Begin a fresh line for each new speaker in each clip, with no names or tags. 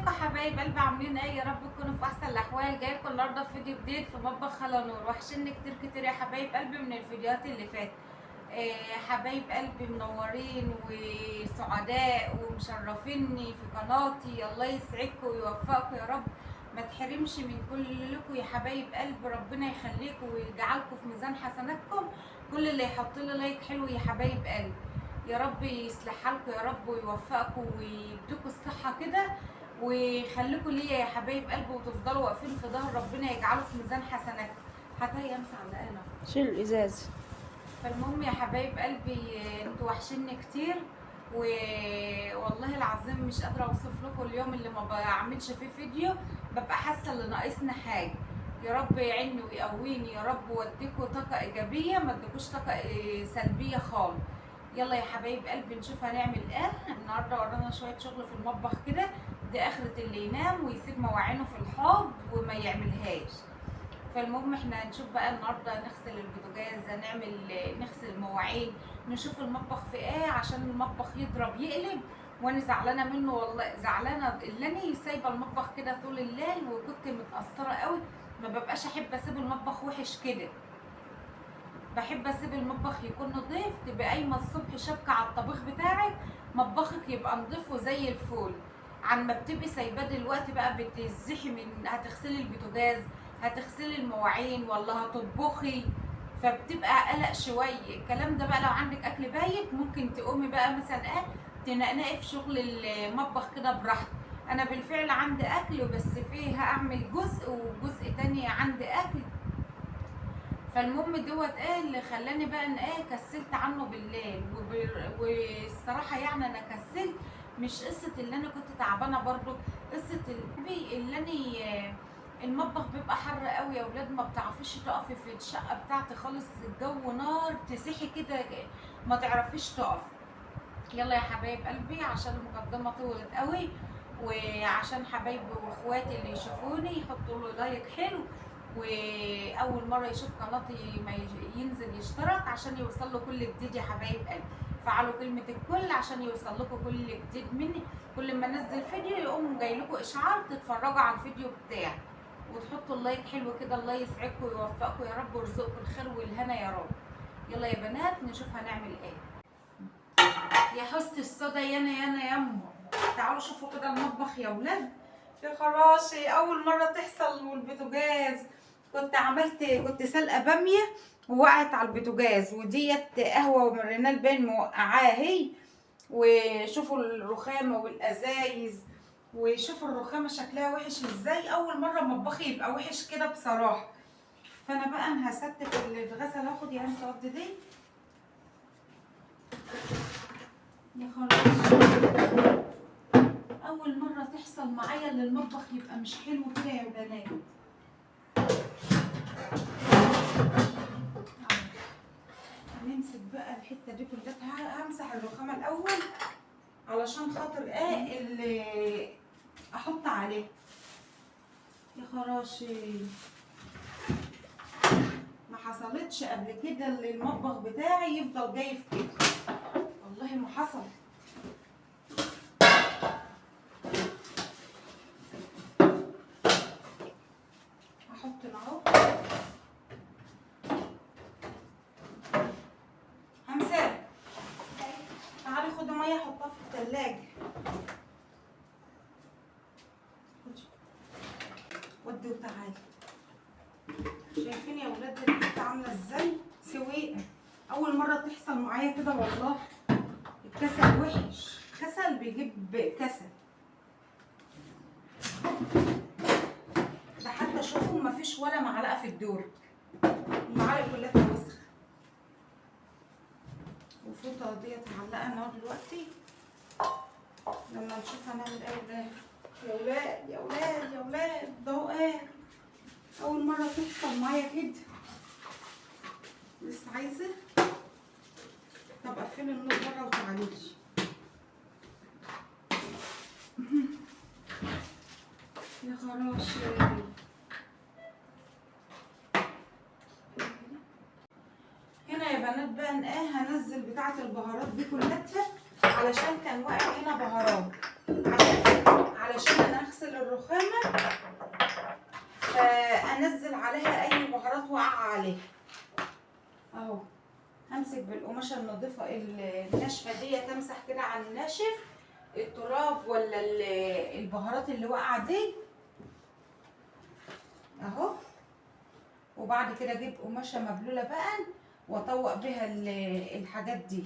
ازيكم يا حبايب قلبي؟ عاملين ايه؟ يا رب تكونوا في احسن الاحوال. جايلكم النهارده في فيديو جديد في مطبخ خلا نور. وحشني كتير كتير يا حبايب قلبي من الفيديوهات اللي فاتت. حبايب قلبي منورين وسعداء ومشرفيني في قناتي. الله يسعدكم ويوفقكم يا رب، ما تحرمش من كلكم يا حبايب قلبي. ربنا يخليكم ويجعلكم في ميزان حسناتكم. كل اللي يحط لي لايك حلو يا حبايب قلبي يا رب يصلح حالكم يا رب ويوفقكم ويديكم الصحه كده ويخليكم ليا يا حبايب قلبي، وتفضلوا واقفين في ظهر ربنا يجعله في ميزان حسناتكم. هتهيأ امسح على انا
شيل الازاز.
فالمهم يا حبايب قلبي، انتوا وحشيني كتير والله العظيم مش قادره اوصف لكم اليوم اللي ما بعملش فيه فيديو ببقى حاسه ان ناقصني حاجه. يا رب يعيني ويقويني يا رب، واديكوا طاقه ايجابيه ما اديكوش طاقه سلبيه خالص. يلا يا حبايب قلبي نشوف هنعمل ايه النهارده. ورانا شويه شغل في المطبخ كده، دي اخره اللي ينام ويسيب مواعينه في الحوض وما يعملهاش. فالمهم احنا هنشوف بقى النهارده نغسل البوتاجاز، نغسل المواعين، نشوف المطبخ في ايه عشان المطبخ يضرب يقلب. وانا زعلانه منه والله، زعلانه اللي انا سايبه المطبخ كده طول الليل وكنت متاثره قوي. ما ببقاش احب اسيب المطبخ وحش كده، بحب اسيب المطبخ يكون نظيف. تبقى قايمه الصبح شبكه على الطبيخ بتاعك، مطبخك يبقى نظيف وزي الفل، عن ما بتبقي سايباه دلوقتي بقى بتزحي من هتغسلي البوتاجاز، هتغسلي المواعين ولا هتطبخي، فبتبقى قلق شويه. الكلام ده بقى لو عندك اكل بايت ممكن تقومي بقى مثلا تنقنقي في شغل المطبخ كده براحتك. انا بالفعل عندي اكل بس فيه هعمل جزء وجزء تاني عندي اكل. فالمهم دوت اللي خلاني بقى ان كسلت عنه بالليل. والصراحه يعني انا كسلت، مش قصه اللي انا كنت تعبانه، برضو قصه اللي انا المطبخ بيبقى حر قوي يا ولاد، ما بتعرفيش تقفي في الشقه بتاعتي خالص، الجو نار تسيحي كده ما تعرفيش تقفي. يلا يا حبايب قلبي عشان المقدمه طولت قوي، وعشان حبايبي واخواتي اللي يشوفوني يحطوا له لايك حلو، واول مره يشوف قناتي ما ينزل يشترك عشان يوصل له كل جديد يا حبايب قلبي. فعلوا كلمه الكل عشان يوصل لكم كل جديد مني. كل ما انزل فيديو يقوم جاي لكم اشعار تتفرجوا على الفيديو بتاعي وتحطوا اللايك حلو كده. الله يسعدكم ويوفقكم يا رب ويرزقكم الخير والهنا يا رب. يلا يا بنات نشوف هنعمل ايه. يا حسن الصدى يانا يا امه، تعالوا شوفوا كده المطبخ يا ولاد. يا خراشي اول مره تحصل. والبوتاجاز كنت سلقه باميه ووقعت على البوتاجاز، وديت قهوه ومرينال باين موقعاها هي. وشوفوا الرخامه والازايز، وشوفوا الرخامه شكلها وحش ازاي. اول مره مطبخي يبقى وحش كده بصراحه. فانا بقى انا هستف الغسل، هاخد يعني صوت دي يا خلاص. اول مره تحصل معايا ان المطبخ يبقى مش حلو كده يا بنات. هنمسك بقى الحته دي كلها، همسح الرخامه الاول علشان خاطر اللي احط عليه. يا خراشي ما حصلتش قبل كده ان المطبخ بتاعي يفضل جايف كده، والله ما حصل. احط اهو، همسح. تعالي خدي ميه حطها في التلاجة. ودي وتعالي. شايفين يا ولاد الحته عامله ازاي سويقه؟ اول مره تحصل معايا كده والله. الكسل وحش، كسل بيجيب كسل. ده حتى شوفوا مفيش ولا معلقه في الدور، المعالق كلها وسخ. والفوطه ديت معلقه النهار دلوقتي لما نشوف هنعمل ايه. يا ولاد يا ولاد يا ولاد ده هو اول مره تحصل معايا كده. لسه عايزه. طب قفلي النور بره وتعاليش. يا خراشي هنا يا بنات بقى هنزل بتاعه البهارات دي كلها علشان كان واقع هنا بهارات، علشان انا عليه اهو. همسك بالقماشه النظيفه الناشفه دي، تمسح كده على الناشف التراب ولا البهارات اللي واقعه دي اهو. وبعد كده اجيب قماشه مبلوله بقى واطوق بيها الحاجات دي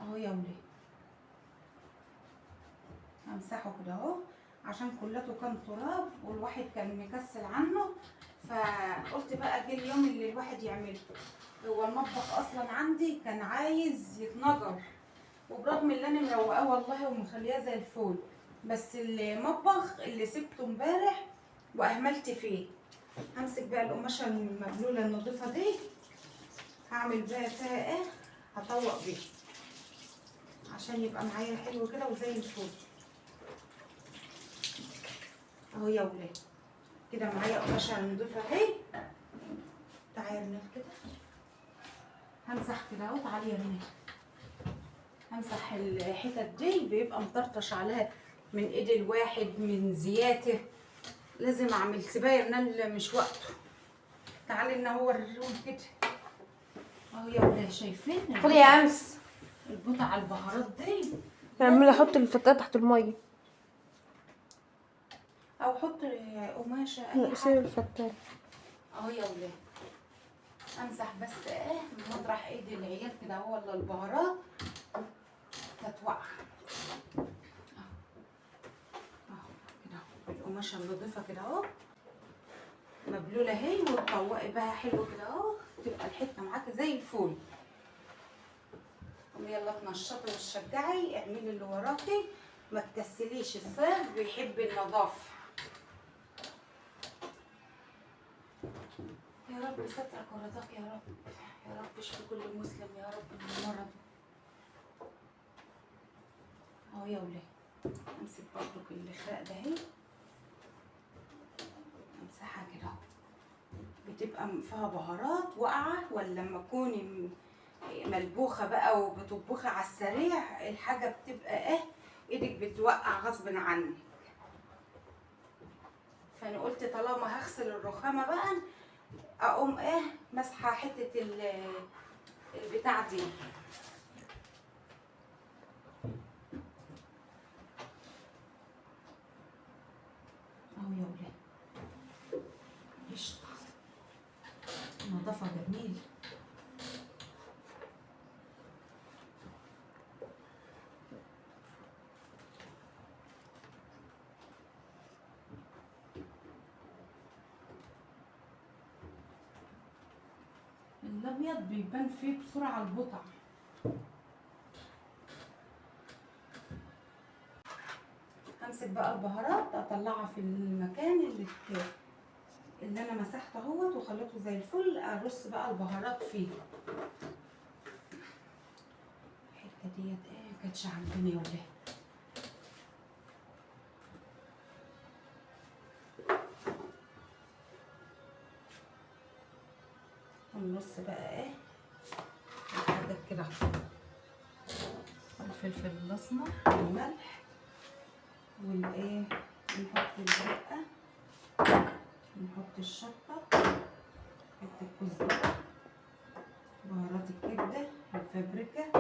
اهو يا ولاد. همسحه كده اهو عشان كلته كان تراب والواحد كان مكسل عنه، فقلت بقى جه اليوم اللي الواحد يعمله. هو المطبخ اصلا عندي كان عايز يتنجر، وبرغم اللي انا مروقاه والله ومخلياه زي الفل، بس المطبخ اللي سبته امبارح واهملت فيه. همسك بقى القماشه المبلوله النظيفه دي، هعمل بقى فيها ايه، هطوق بيها عشان يبقى معايا حلو كده وزي الفل اهو يا ولاد. كده معايا قماشه نضيفه اهي. تعالي يا رنال كده، همسح كده اهو. تعالي يا رنال، همسح الحتت دي بيبقى مطرطش عليها من ايد الواحد من زياته، لازم اعمل. سيبها يا رنال مش وقته. تعالي ننور الروم كده اهو يا ولاد. شايفين
خدي يا امس
البقع البهارات دي؟
اعملي احط الفتاه تحت الميه
او حط قماشه اي
لا سيب
حاجه
الفتاه
اهو يا ولاد. امسح بس ايه من مطرح ايد العيال كده اهو، ولا البهارات تتوقع اهو كده اهو بالقماشه النضيفه كده اهو مبلوله اهي، وتطوقي بها حلو كده اهو، تبقى الحته معاكي زي الفل. يلا تنشطي وتشجعي، اعملي اللي وراكي، ما تكسليش. الصيف بيحب النظافه. يا رب سترك ورضاك يا رب، يا رب اشفي كل مسلم يا رب من المرض اهو يا ولاد. امسك برضك الخرق ده اهي، امسحها كده اهو. بتبقى فيها بهارات واقعه، ولا لما تكوني ملبوخه بقى وبتطبخي على السريع الحاجه بتبقى ايه، ايدك بتوقع غصب عنك. فانا قلت طالما هغسل الرخامه بقى اقوم ايه مسحه حته البتاع دي اهو يا ولاد. قشطه، نظافه جميل. الابيض بيبان فيه بسرعه البقع. همسك بقى البهارات اطلعها في المكان اللي انا مسحته اهوت وخليته زي الفل. ارص بقى البهارات فيه. الحته ديت ايه مكانتش عندنا يا ولاد. النص بقى ايه الحاجات كده، الفلفل الاسمر والملح والايه، نحط الدقه، نحط الشطه، حته الكزبره، بهارات الكبده، الفابريكا،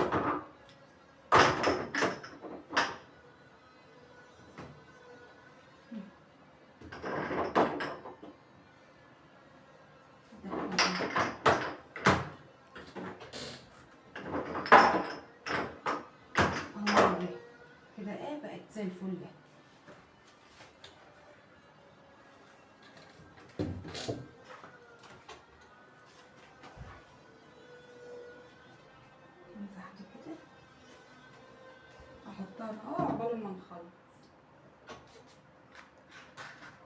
كده ايه بقت زي الفل. مسحت كده احطها اهو عقبال ما نخلص.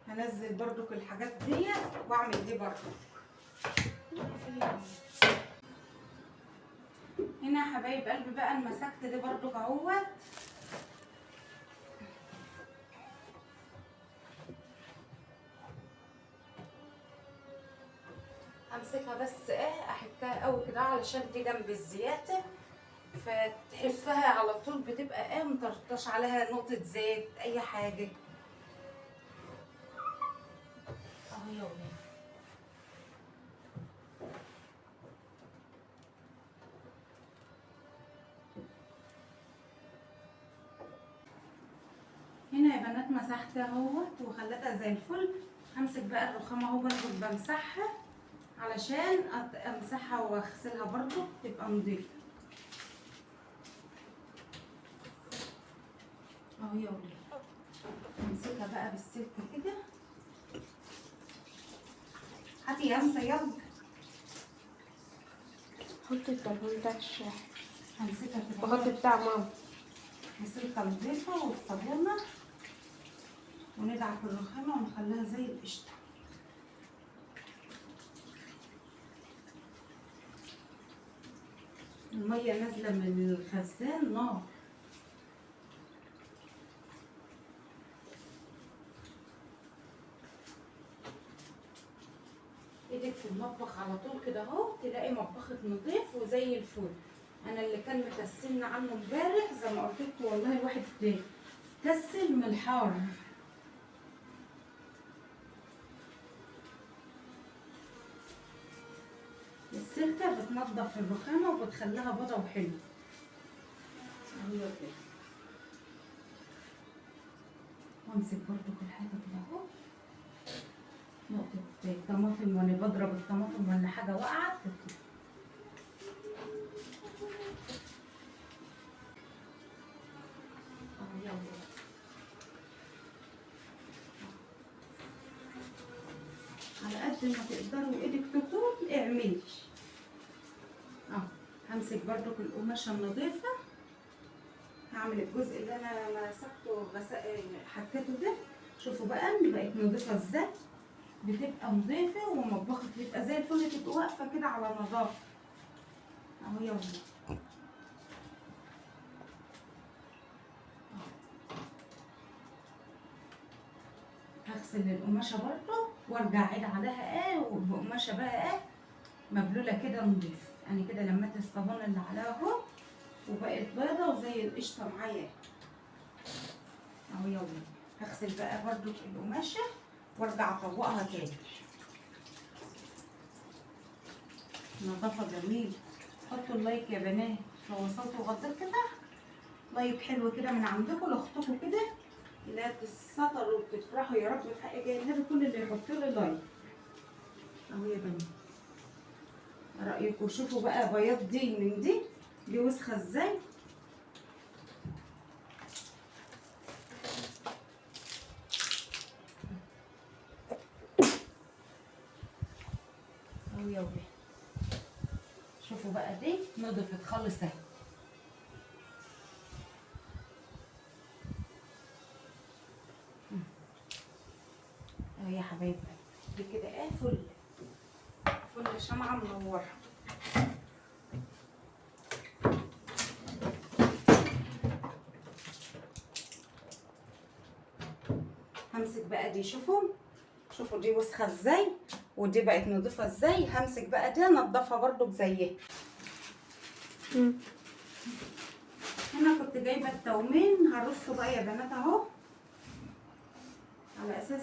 هنزل برضك الحاجات دي واعمل دي برضك. هنا يا حبايب قلبي بقى المسكت دي برضك اهوت. همسكها بس ايه احكها قوي كده علشان دي جنب الزياده، فتحسها على طول بتبقى ايه مطرطش عليها نقطه زيت اي حاجه. مسحتها اهوت وخليتها زي الفل. همسك بقى الرخامه اهو برضه بمسحها علشان امسحها واغسلها برضه تبقى نضيفه اهو يا ولاد. امسكها بقى بالسلك كده. هاتي يا امسه يلا.
حط التليفون بتاع الشاحن
همسكها كده
وحط بتاع ماما.
بسلكه نضيفه والصابونه وندعك الرخامه ونخليها زي القشطه. الميه نازله من الخزان نار. ايدك في المطبخ على طول كده اهو تلاقي مطبخك نظيف وزي الفل. انا اللي كان مكسلنا عنه امبارح زي ما قلت لكم والله الواحد كسل من الحار. السلكه بتنضف الرخامه وبتخليها بيضه وحلوه. اهي كده. وامسك برضو كل حاجه كده اهو. نقطه طماطم وانا بضرب الطماطم ولا حاجه وقعت تطلع. اهو يلا. على قد ما تقدروا ايدك تطول اعملي. اهو همسك برضو القماشه النظيفه. هعمل الجزء اللي انا مسحته حكيته ده. شوفوا بقى بقت نظيفه ازاي. بتبقى نظيفه ومطبخك بيبقى زي الفل. تبقى واقفه كده على نظافه اهو يلا. هغسل القماشه برضو وارجع اعيد عليها وبقماشه بقى مبلوله كده نضيف. يعني كده لميت الصابون اللي عليها اهو وبقت بيضه وزي القشطه معايا اهو يلا. هغسل بقى برضو القماشه وارجع اطوقها تاني. نظافه جميله. حطوا اللايك يا بنات لو وصلتوا لغايه كده. لايك حلو كده من عندكم لاختكم كده اللي هتتسطروا وتفرحوا يا رب في حق جاي النبي. كل اللي يحط لي لايك اهو يا بنات. رايكم شوفوا بقى بياض دي من دي وسخه ازاي. اهو يا ولاد. شوفوا بقى دي نضفت خالص اهي. اهو يا حبايبي دي كده فل فل شمعه منوره. همسك بقى دي. شوفوا دي وسخه ازاي ودي بقت نضيفه ازاي. همسك بقى دي انضفها برضو بزيها. هنا كنت جايبه التومين هرصه بقى يا بنات اهو. على اساس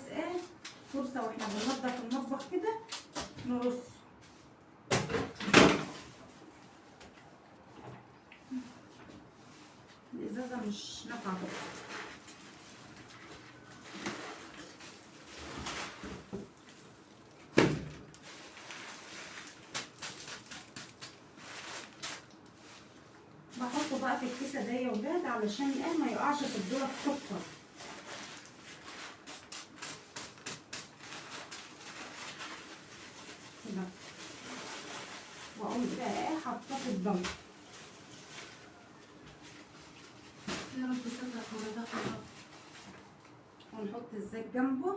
فرصه واحنا بننضف المطبخ كده نرص. الازازه مش نافعه. بحطه بقى في الكيسه ده يا ولاد علشان ما يقعش في الذره السكر. كده واقوم بقى حاطاه في الضمن. يا رب سترك ورضاك يا رب. ونحط الزيت جنبه.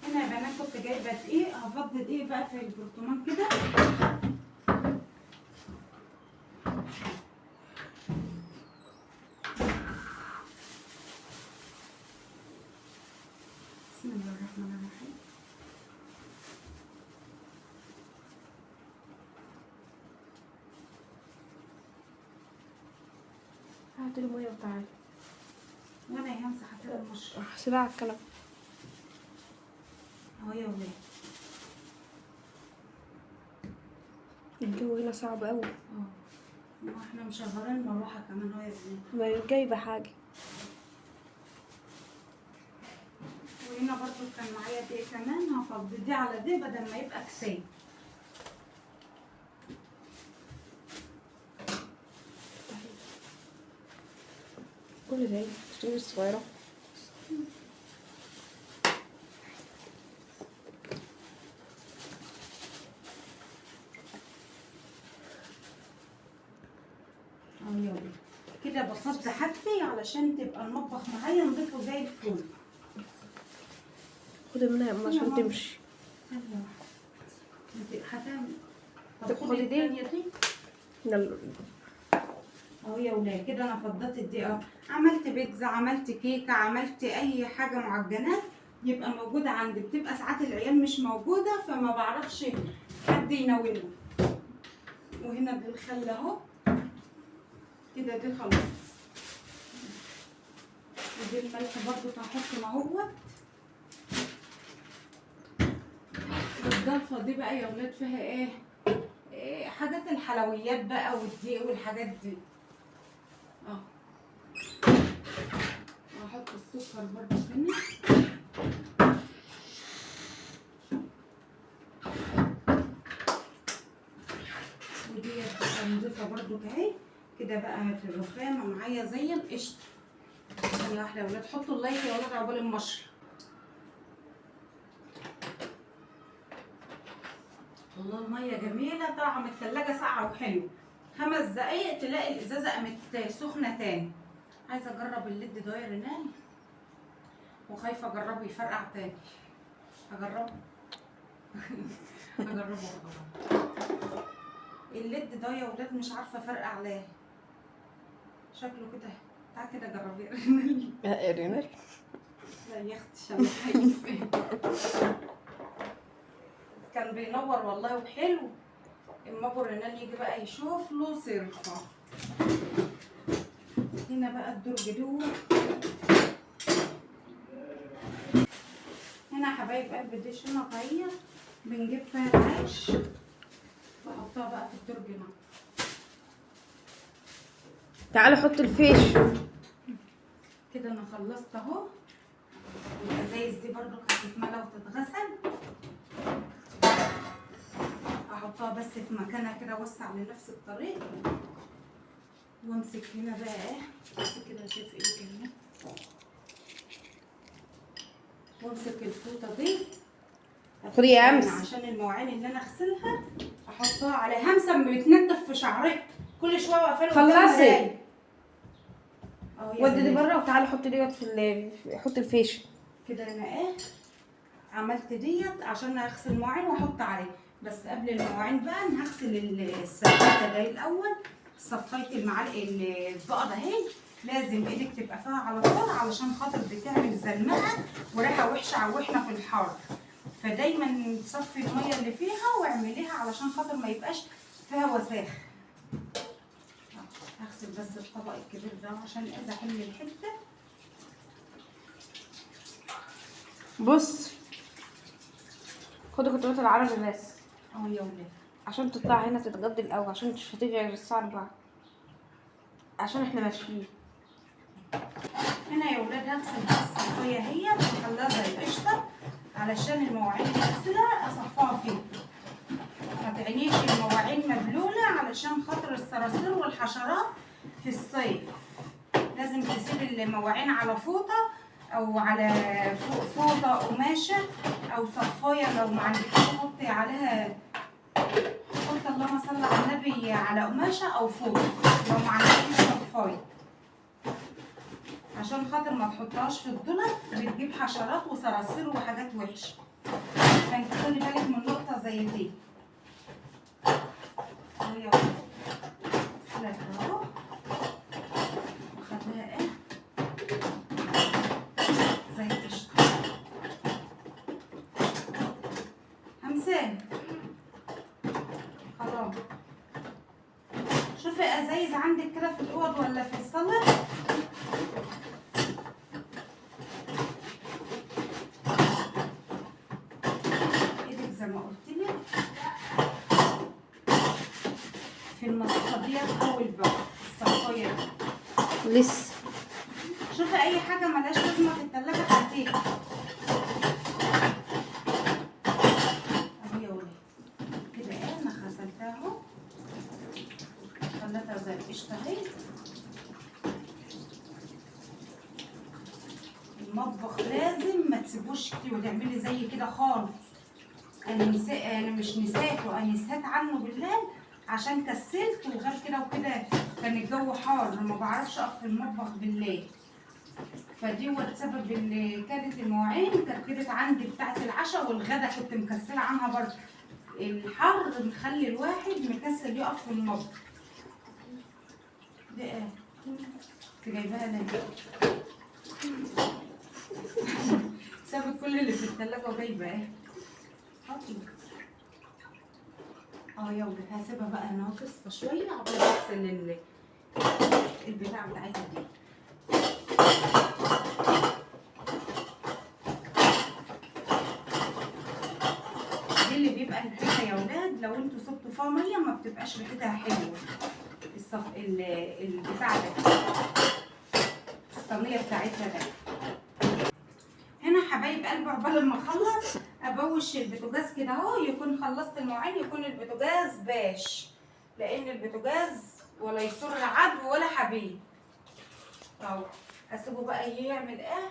هنا يا بنات كنت جايبه دقيق. هفضي دقيق بقى في البرطمان كده. الرحمن الرحيم.
هات المية وتعالي.
وانا همسح حتى المشروع
احسبها على الكلام.
اهو يا ولاد.
الجو هنا صعب قوي.
واحنا مشغلين المروحه كمان اهو يا ولاد.
ما جايبة حاجة.
وهنا برضو كان معايا دي كمان، هفضي دي على دي بدل ما يبقى كسين.
كل زي الصور الصغيرة.
اهو يا ولاد كده بفضي حاجتي علشان تبقى المطبخ معايا نضيفه زي الفل.
خدي منها يا أما عشان تمشي.
ثانية واحدة. انت هتعمل.
طب خدي دي.
التانية دي.
يلا.
اهو يا ولاد كده انا فضيت الدقيقة. عملت بيتزا، عملت كيكة، عملت اي حاجة معجنات يبقى موجودة عندي. بتبقى ساعات العيال مش موجودة فما بعرفش حد يناولنا. وهنا دي الخل اهو كده، دي خلاص. ودي الملح برضو هحط اهوت. الضلفة دي بقى يا ولاد فيها ايه؟ حاجات الحلويات بقى والدقيق والحاجات دي. هحط السكر برضو هنا. ودي بتبقى نضيفة برضو اهي كده بقى في الرخامة معايا زي القشطة. ثانية واحدة يا ولاد، حطوا اللايك يا ولاد عقبال المشروع. والله المية جميلة طالعة من التلاجة ساقعة وحلوة. 5 دقايق تلاقي الازازة قامت سخنة تاني. عايزة اجرب الليد ده يا رينال وخايفة اجربه يفرقع تاني. اجربه. اجربه. الليد ده يا ولاد مش عارفة فرقع ليه. شكله كده. تعالى كده جربيه يا رينال.
يا رينال.
لا يا اختي انا خايف. كان بينور والله وحلو. اما ابو رينال يجي بقى يشوف له صرفه. هنا بقى الدرج دول. هنا حبايب قلبي دي شنطه بنجيب فيها العيش بحطها بقى في الدرج هنا.
تعالي حط الفيش.
كده انا خلصت اهو. والازايز دي برضو هتتملى وتتغسل. احطها بس في مكانها كده اوسع لنفس الطريق. وامسك هنا بقى ايه، امسك كده في ايدي كمان. وامسك الفوطه دي.
خدي يا امس.
عشان المواعين اللي انا اغسلها احطها على همسه بتنضف في شعرها كل شويه واقفله.
خلصي. ودي دي بره وتعالي حطي ديت حطي الفيش.
كده انا ايه عملت ديت عشان اغسل المواعين واحط عليه. بس قبل المواعين بقى انا هغسل السفايه ده الاول. صفيت المعلقه البقره اهي. لازم ايدك تبقى فيها على طول علشان خاطر بتعمل زلمقه وريحه وحشه واحنا في الحر. فدايما تصفي الميه اللي فيها واعمليها علشان خاطر ما يبقاش فيها وساخ. هغسل بس الطبق الكبير ده عشان اذا احل الحته.
بص خدي خطوات العربي بس.
اهو يا ولاد
عشان تطلع هنا تتغدي الاول عشان مش هتيجي غير الساعه 4 عشان احنا ماشيين.
هنا يا ولاد هغسل بس الصفايه هي واخليها زي القشطه علشان المواعين اللي هغسلها اصفاها فيها. ما تعينيش المواعين مبلوله علشان خاطر الصراصير والحشرات في الصيف. لازم تسيب المواعين على فوطه او على فوطه قماشه او صفايه. لو ما عندكش حطي عليها، حطي اللهم صل على النبي على قماشه او فوطه لو ما عندكش صفايه عشان خاطر ما تحطهاش في الدولاب بتجيب حشرات وصراصير وحاجات وحشه. فانت خلي بالك من نقطه زي دي. اهي اهو خدناها ايه زي القشطه. شوفي ازايز عندك كده في الاوض ولا في الصاله. ايدك زي ما قلت لك في النظافه ديت اول بقى الصفايه دي.
لسه.
شوفي اي حاجه ملهاش لازمه في التلاجة هاتيها اهو يا ولاد كده. انا غسلتها اهو، خليتها زي القشطه اهي. المطبخ لازم ما تسيبوش كتير وتعملي زي كده خالص. انا مش نسيته، انا نسيت عنه بالليل عشان كسلت، وغير كده وكده كان الجو حار ما بعرفش اقف في المطبخ بالليل. فدي هو السبب اللي كانت المواعين كانت عندي بتاعت العشاء والغدا كنت مكسله عنها برضه. الحر مخلي الواحد مكسل يقف في المطبخ. دي ايه؟ انت جايباها ليه؟ سابت كل اللي في التلاجة وجايبه ايه؟ حطي. يا ولد هسيبها بقى هنا تصفى شويه عقبال ما اغسل البتاع بتاعتها دي. دي اللي بيبقى ريحتها يا ولاد لو انتوا سبتوا فيها ميه ما بتبقاش ريحتها حلوه. البتاع ده الصينيه بتاعتها ده. هنا حبايب قلبي عقبال ما اخلص ابوش البوتاجاز كده اهو، يكون خلصت المواعين، يكون البوتاجاز باش، لان البوتاجاز ولا يسر عدو ولا حبيب اهو. اسيبه بقى يعمل ايه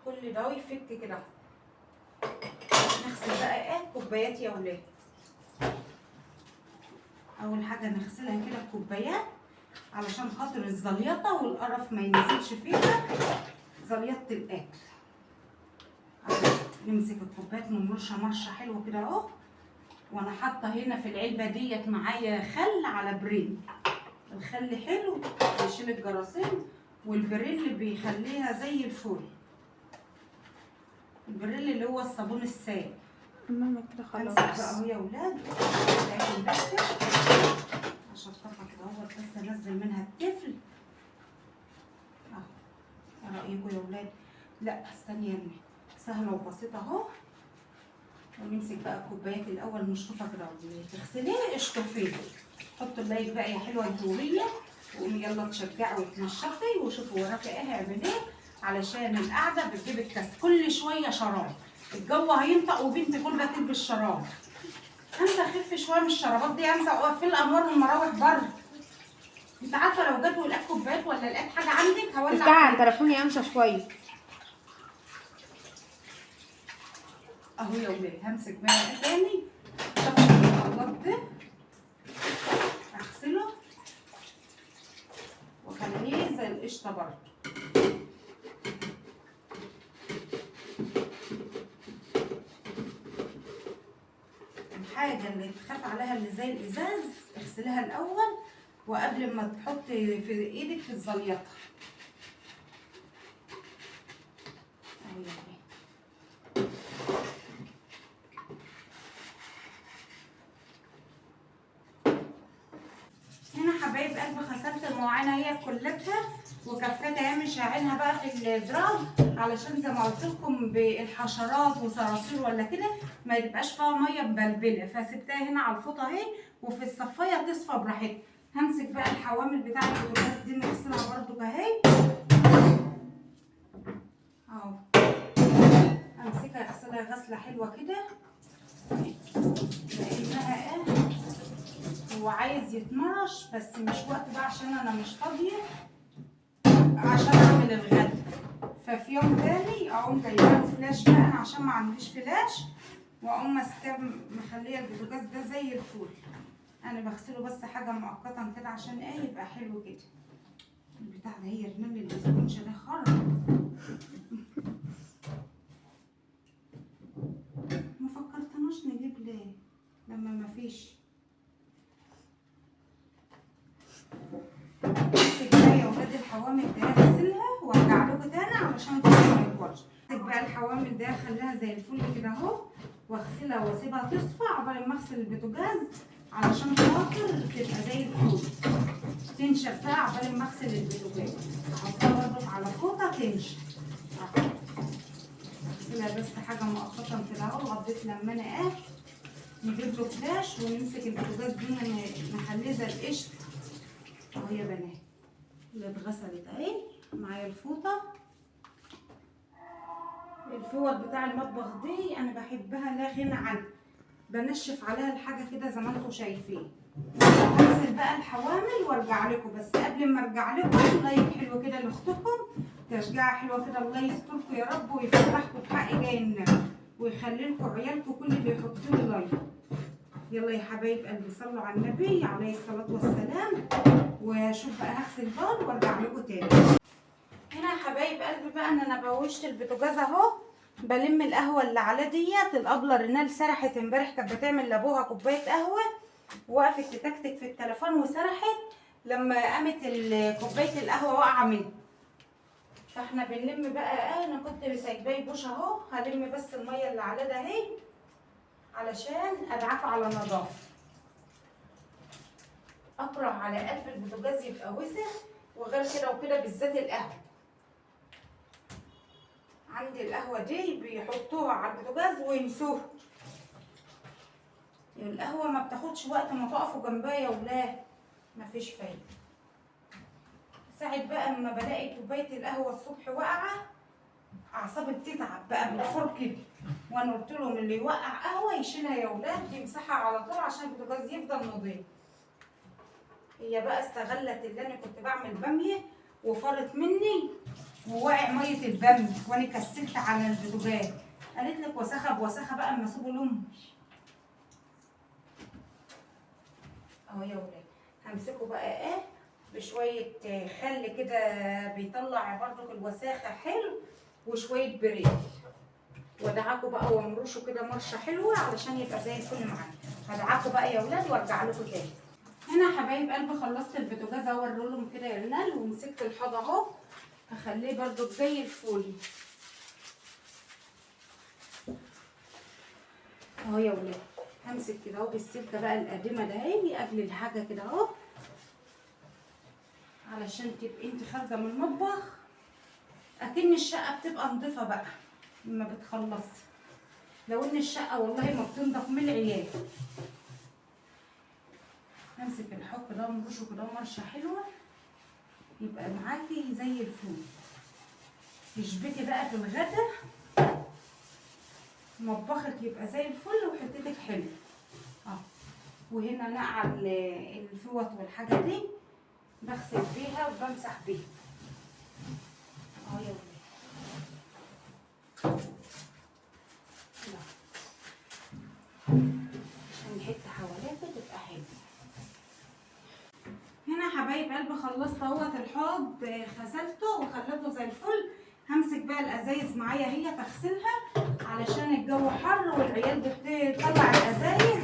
كل ده يفك كده. نغسل بقى ايه كوبايات يا ولاد. اول حاجه نغسلها كده الكوبايات علشان خاطر الزليطه والقرف ما ينزلش فيها زليطه الاكل. نمسك الكوبايات نمرشها مرشه حلوه كده اهو. وانا حاطه هنا في العلبه ديت معايا خل على بريل. الخل حلو بيشيل الجراثيم، والبريل بيخليها زي الفل. البريل اللي هو الصابون السائل.
ماما كده خلاص
بقى اهو يا ولاد عشان طفى كده اهو بس انزل منها التفل اهو. ايه رايكم يا ولاد؟ لا استني يا ابني، سهله وبسيطه اهو. ونمسك بقى الكوبايات الاول نشطفها كده تغسليها اشطفيه. حطوا اللايك بقى يا حلوه انتوريه وقومي يلا تشجعي وتنشطي وشوفوا وراكي ايه هعمل ايه، علشان القعده بتجيب الكاس كل شويه شراب. الجو هينطق وبنت كلها تلبس شراب. انسى اخف شويه من الشرابات دي، انسى اوقف في الانوار والمراوح بره. انت عارفه لو جت ولقيت كوبايات ولا لقيت حاجه عندك هولع.
افتحي عن تليفوني امسى شويه
اهو يا ولاد. همسك بقى تاني الخلاط ده اغسله واخليه زي القشطه برضه. الحاجه اللي تخاف عليها اللي زي الازاز اغسليها الاول وقبل ما تحطي في ايدك في الزليطه. اهو يا ولاد. هنا حبايب قلبي غسلت المواعين هي كلتها وكفتها مش هعينها بقى في الدراج علشان زي ما قلت لكم بالحشرات وصراصير ولا كده ما يبقاش فيها ميه مبلبله، فسبتها هنا على الفوطه اهي وفي الصفايه تصفى براحتها. همسك بقى الحوامل بتاعه البوتاجاز دي نغسلها برضو اهي اهو. امسكها اغسلها غسله حلوه كده لانها ايه هو عايز يتمرش بس مش وقت بقى عشان انا مش فاضيه عشان اعمل الغدا. ففي يوم تاني اقوم جايبه فلاش بقى انا عشان ما عنديش فلاش واقوم ماسكاه مخليه البوتاجاز ده زي الفل. انا بغسله بس حاجه مؤقتا كده عشان ايه يبقى حلو كده. البتاع ده هي رمال الاسبونج ده خرب. ما فكرتناش نجيب ليه لما ما فيش. امسك بقى يا ولاد الحوامل ده اغسلها وارجع لكم تاني علشان ما يطولش. امسك بقى الحوامل ده اخليها زي الفل كده اهو واغسلها واسيبها تصفى عقبال ما اغسل البوتاجاز علشان خاطر تبقى زي الفول، تنشف بقى عقبال ما اغسل البتنجان. احطها برضه على فوطه تنشف اهو. اغسلها بس حاجه مؤقتا كده اهو لغايه لما انا نجيب له فلاش ونمسك البوتاجاز دي نخليه زي القشطه اهو يا بنات. اللي اتغسلت اهي معايا الفوطه. الفوط بتاع المطبخ دي انا بحبها لا غنى عنها، بنشف عليها الحاجه كده زي ما انتم شايفين. هغسل بقى الحوامل وارجع لكم، بس قبل ما ارجع لكم لايك حلو كده لاختكم، تشجيعه حلوه كده. الله يستركم يا رب ويفرحكم بحق جاي النبي، ويخلي لكم عيالكم كل اللي يحطوا لي لايك. يلا يا حبايب قلبي صلوا على النبي عليه الصلاه والسلام. واشوف بقى هغسل بال وارجع لكم تاني. هنا يا حبايب قلبي بقى انا بوشت البوتاجاز اهو، بلم القهوه اللي على ديت. الابله رينال سرحت امبارح، كانت بتعمل لابوها كوبايه قهوه، وقفت تتكتك في التليفون وسرحت لما قامت كوبايه القهوه واقعه مني. فاحنا بنلم بقى. انا كنت سايباه يبوش اهو، هلم بس الميه اللي على ده اهي علشان ادعكه على نظافه. اكره على قلب البوتاجاز يبقى وسخ، وغير كده وكده بالذات القهوه. عندي القهوه دي بيحطوها على البوتاجاز وينسوها. القهوه ما بتاخدش وقت ما تقفوا جنبها يا ولاد، مفيش فايده. ساعة بقى اما بلاقي كوبايه القهوه الصبح واقعه اعصابي بتتعب بقى بالفور كده. وانا قلت لهم اللي يوقع قهوه يشيلها يا ولاد، يمسحها على طول عشان البوتاجاز يفضل نظيف. هي بقى استغلت اللي انا كنت بعمل باميه وفرت مني ووقع ميه الباميه وانا كسلت على البوتاجاز. قالت لك وسخه بوسخه بقى اما اسيبه لامي اهو يا ولاد. همسكه بقى ايه بشويه خل كده بيطلع برضك الوساخه حلو، وشويه بريل، وادعكه بقى وامرشه كده مرشه حلوه علشان يبقى زي الفل معانا. هدعكه بقى يا ولاد وارجع لكم تاني. هنا يا حبايب قلبي خلصت البوتاجاز اهو، لهم كده يا رنال، ومسكت الحوض اهو هخليه برضك زي الفل اهو يا ولاد. همسك كده اهو بالسلكه بقى القديمه ده اهي قبل الحاجه كده اهو، علشان تبقي انت خارجه من المطبخ اكن الشقه بتبقى نضيفه بقى لما بتخلصي. لو ان الشقه والله ما بتنضف من العيال. همسك الحوض كده وامرشه كده مرشه حلوه يبقى معاكي زي الفول. تشبكي بقى في الغدا مطبخك يبقى زي الفل وحتتك حلو اه. وهنا نقع الفوط والحاجه دي بغسل بيها وبمسح بيها اهو يا ولاد. عشان الحته حواليك تبقى حلوه. هنا يا حبايب قلبي خلصت اهوت الحوض، غسلته وخليته زي الفل. همسك بقى الازايز معايا هي تغسلها علشان الجو حر والعيال بتطلع الازايز،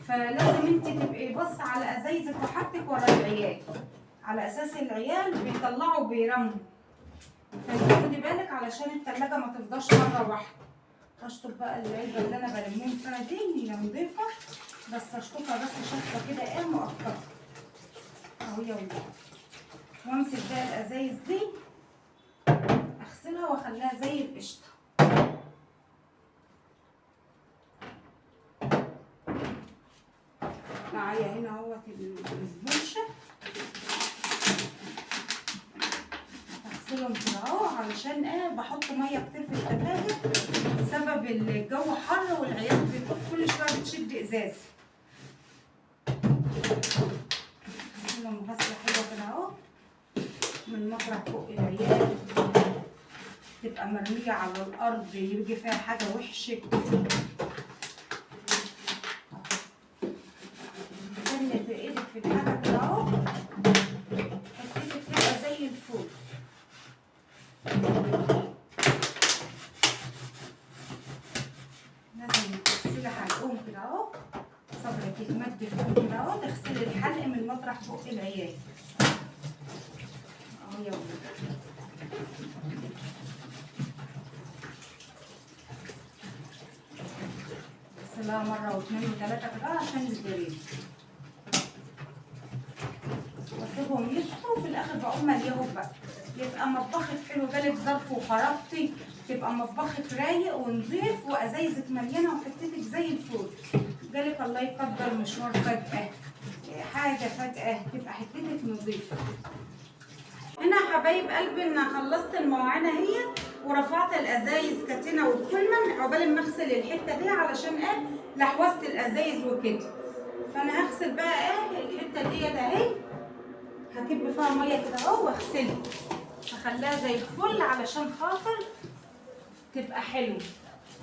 فلازم انت تبقي بص على ازايزك وحاجتك ورا العيال، على اساس العيال بيطلعوا وبيرموا، فخدي بالك علشان التلاجة ما تفضاش مره واحده. اشطف بقى العلبه اللي انا بلمهم فيها دي، هي نضيفه بس اشطفها بس شطفه كده ايه مؤقته اهو يا ولاد. وامسك بقى الازايز دي اغسلها واخليها زي القشطه. معايا هنا اهوت البوشه اغسلهم كده اهو علشان ايه بحط ميه كتير في التلاجة بسبب الجو حر والعيال كل شويه بتشد ازاز. اغسلهم غسله حلوه كده اهو من مطرح فوق العيال تبقى مرميه على الارض يجي فيها حاجه وحشه. تانية في ايدك في الحاجه كده اهو حطيتك تبقى زي الفول. لازم تغسلي حلقهم كده اهو، صبرك يتمد فوق كده اهو، تغسلي الحلق من مطرح فوق العيال اهو يا ولاد. اغسلها مره واثنين وثلاثه كده عشان الجريد، واسيبهم يسخنوا وفي الاخر بقوم مليهم بقى. يبقى مطبخك حلو، جالك ظرف وخرجتي تبقى مطبخك رايق ونظيف وازايزك مليانه وحتتك زي الفل. جالك الله يقدر مشوار فجاه، حاجه فجاه، تبقى حتتك نظيفه. هنا يا حبايب قلبي انا خلصت المواعين اهي ورفعت الازايز كاتينه والكلمه عقبال ما اغسل الحته دي علشان لحوست الازايز وكده. فانا هغسل بقى الحته ديت اهي، هكب فيها ميه كده اهو واغسلها، هخليها زي الفل علشان خاطر تبقى حلوه.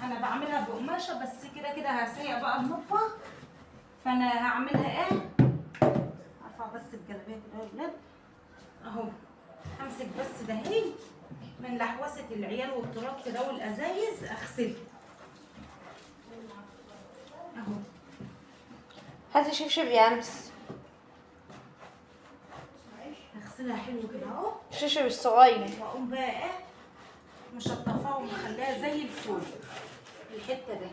انا بعملها بقماشه بس كده كده هسيق بقى المطبخ، فانا هعملها ارفع بس الجلابيه كده يا ولاد اهو. همسك بس ده اهي من لحوسه العيال والتراب كده والازايز اغسلها اهو.
هاتي شبشب يا امس،
هغسلها حلو كده اهو،
الشبشب الصغير.
واقوم بقى مشطفاها ومخليها زي الفل الحته دي.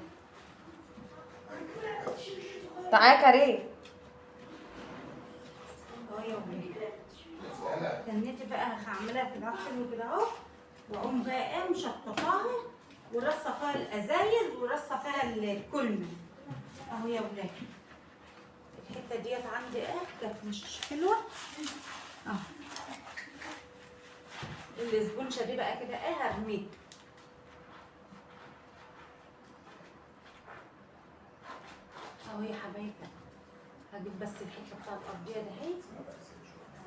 تعالى كريم.
اهو يا ولاد تنيتي بقى هعملها كده حلو كده اهو، واقوم بقى مشطفاها ورصه فيها الازايز ورصه فيها الكلمه اهو يا ولاد. الحته ديت عندي كانت مش حلوه اهو. الاسبونشه دي بقى كده هرميها اهو يا حبايبي. هجيب بس الحته بتاع الارضيه ده اهي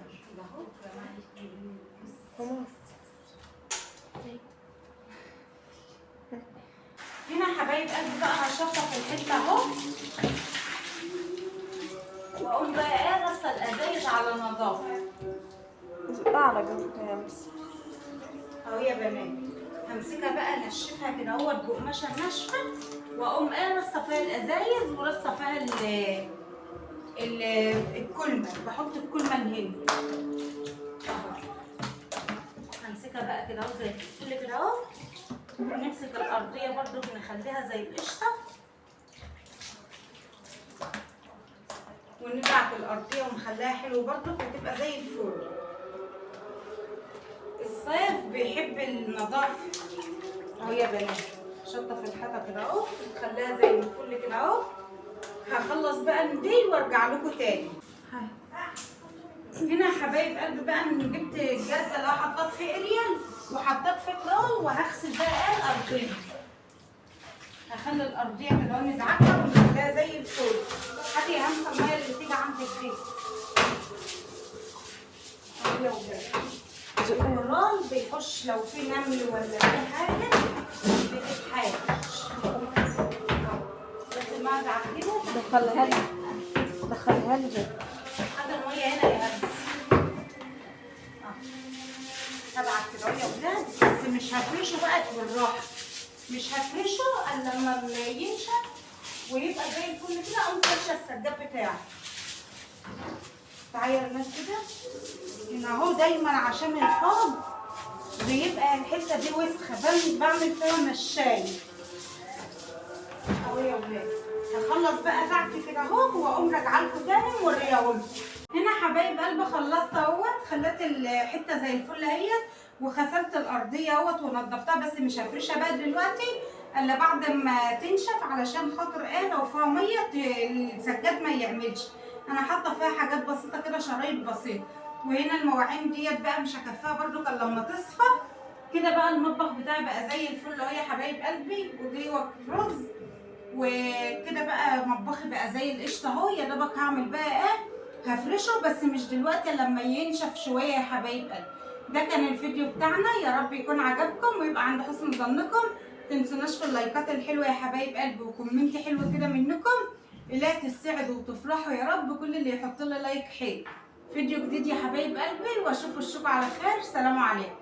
كده اهو
خلاص.
هنا يا حبايب قلبي بقى هشطف الحته اهو، واقوم بقى رصه الازايز على نظافه
زقها على جنب يا امس
اهو يا بنات. همسكها بقى انشفها كده اهوت بقماشه ناشفه، واقوم رصه فيها الازايز ورصه فيها الكلمه. بحط الكلمه هنا اهو. همسكها بقى كده اهو زي الفل كده اهو، ونمسك الارضيه برضو نخليها زي القشطه، وندعك الارضيه ونخليها حلو برضو وتبقى زي الفل. الصيف بيحب النظافه اهو يا بنات. شطف الحيطه كده اهو نخليها زي الفل كده اهو. هخلص بقى من دي وارجع لكم تاني. هنا يا حبايب قلبي بقى انا جبت الجردل اللي حطيت فيه اريال وحطيت فيه كرول، وهغسل بقى الارضيه. هخلي الارضيه كده ندعكها ونخليها زي الفل. هاتي يا همسه الميه اللي تيجي عندك دي اهو يا ولاد. الكرول بيخش لو في نمل ولا في حاجه بتتحاش. بس ما ادعكيها
دخلها لي، دخلها لي زي
هذا الميه هنا يا همس هبعت كده يا ولاد. بس مش هفرشه بقى بالراحه، مش هفرشه الا لما ينشف ويبقى زي الفل كده. اقوم فرشه السجاد بتاعه. تعالى يا الناس كده هنا اهو. دايما عشان الحوض بيبقى الحته دي وسخه بعمل فيها مشاي اهو يا ولاد. هخلص بقى دعكي كده اهو واقوم راجعه لكم تاني مورياهم. هنا حبايب قلبي خلصت اهوت، خليت الحته زي الفل اهيت، وغسلت الارضيه اهوت ونضفتها. بس مش هفرشها بقى دلوقتي الا بعد ما تنشف علشان خاطر لو فيها ميه السجاد ما يعملش. انا حاطه فيها حاجات بسيطه كده، شرايط بسيطه. وهنا المواعين ديت بقى مش هكفيها برده كان لما تصفى كده. بقى المطبخ بتاعي بقى زي الفل اهو يا حبايب قلبي. وجوه رز وكده بقى مطبخي بقى زي القشطه اهو. يا دوبك هعمل بقى هفرشه بس مش دلوقتي لما ينشف شويه يا حبايب قلبي. ده كان الفيديو بتاعنا، يا رب يكون عجبكم ويبقى عند حسن ظنكم. متنسوناش في اللايكات الحلوه يا حبايب قلبي وكومنت حلو كده منكم. لا تسعدوا وتفرحوا يا رب كل اللي يحط لي لايك حلو. فيديو جديد يا حبايب قلبي واشوف وشكم على خير. سلام عليكم.